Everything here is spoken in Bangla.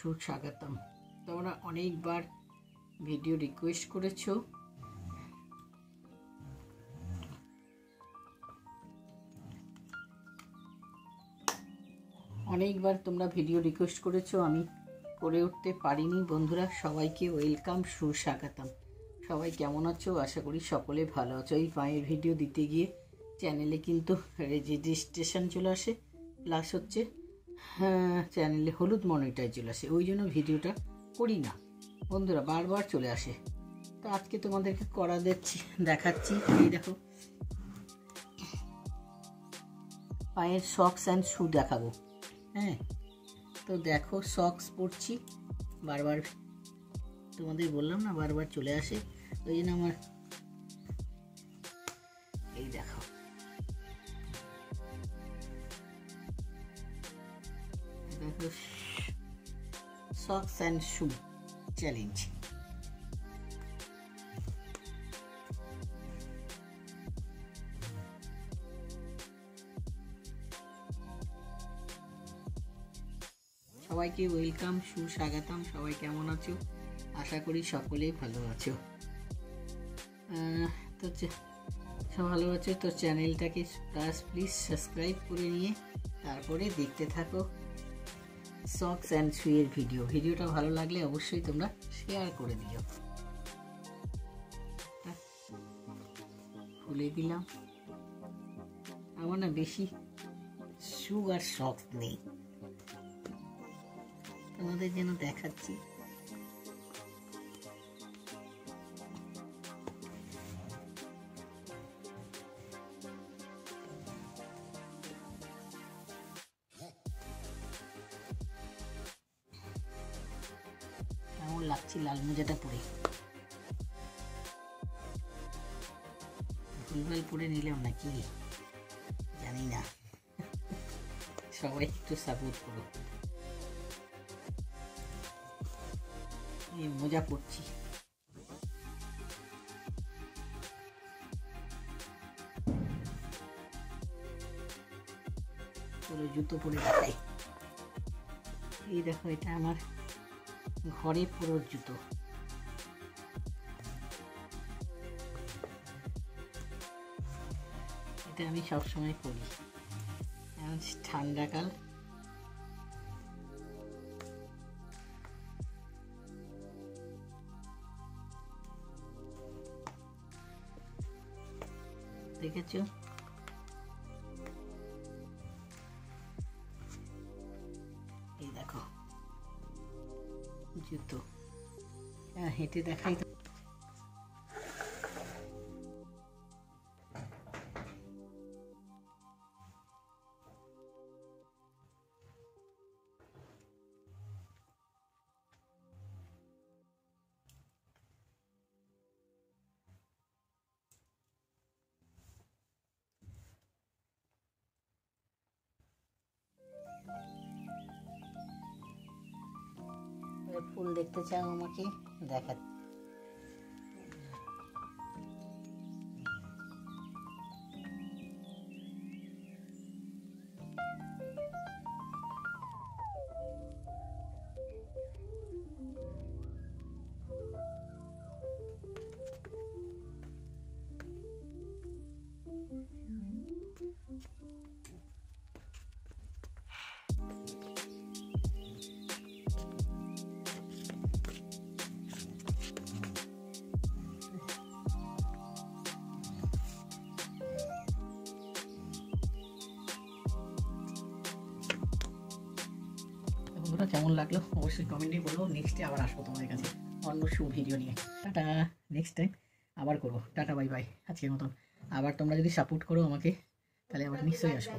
সুস্বাগতম। তোমরা অনেকবার ভিডিও রিকোয়েস্ট করেছো, আমি করে উঠতে পারিনি। বন্ধুরা সবাইকে ওয়েলকাম, সুস্বাগতম। সবাই কেমন আছো? আশা করি সকলে ভালো আছো। এই পায়ের ভিডিও দিতে গিয়ে চ্যানেলে কিন্তু রেজিস্ট্রেশন চলে আসে, প্লাস হচ্ছে চ্যানেলে হলুদ মনিটর চলে আসে, ওই জন্য ভিডিওটা করি না বন্ধুরা, বারবার চলে আসে। তো আজকে তোমাদেরকে দেখাচ্ছি। এই দেখো, পায়ের সক্স অ্যান্ড শু দেখাবো। হ্যাঁ, তো দেখো সক্স পরছি, বারবার তোমাদের বললাম না, বারবার চলে আসে, ওই জন্য আমার এই দেখো সক্স অ্যান্ড শু চ্যালেঞ্জ। সবাইকে ওয়েলকাম, সুস্বাগতম। সবাই কেমন আছো? আশা করি সকলেই ভালো আছো। তো ভালো আছো তো চ্যানেলটাকে প্লিজ সাবস্ক্রাইব করে নিয়ে তারপরে দেখতে থাকো সক্স অ্যান্ড শুয়ের ভিডিওটা ভালো লাগলে অবশ্যই তোমরা শেয়ার করে দিও। খুলে দিলাম। আমার না বেশি শু আর সক্স নেই, তোমাদের যেন দেখাচ্ছি। কেমন লাগছে লাল মোজাটা পরে? ভুলভাল পরে নিলাম নাকি জানি না, সবাই একটু সাপোর্ট করো। মোজা পরছি, জুতো পরে দেখাই। এই দেখো, এটা আমার ঘরে পরার জুতো। এটা আমি সবসময় পরি, ঠান্ডাকাল। দেখেছো? এই দেখো জুতো, হেঁটে দেখাই। ফুল দেখতে চাও আমাকে দেখা? কেমন লাগলো অবশ্যই কমেন্টে বলো। নেক্সটে আবার আসবো তোমাদের কাছে অন্য শু ভিডিও নিয়ে। টাটা, নেক্সট টাইম আবার করবো। টাটা, বাই বাই আজকের মতন। আবার তোমরা যদি সাপোর্ট করো আমাকে, তাহলে আবার নিশ্চয়ই আসবো।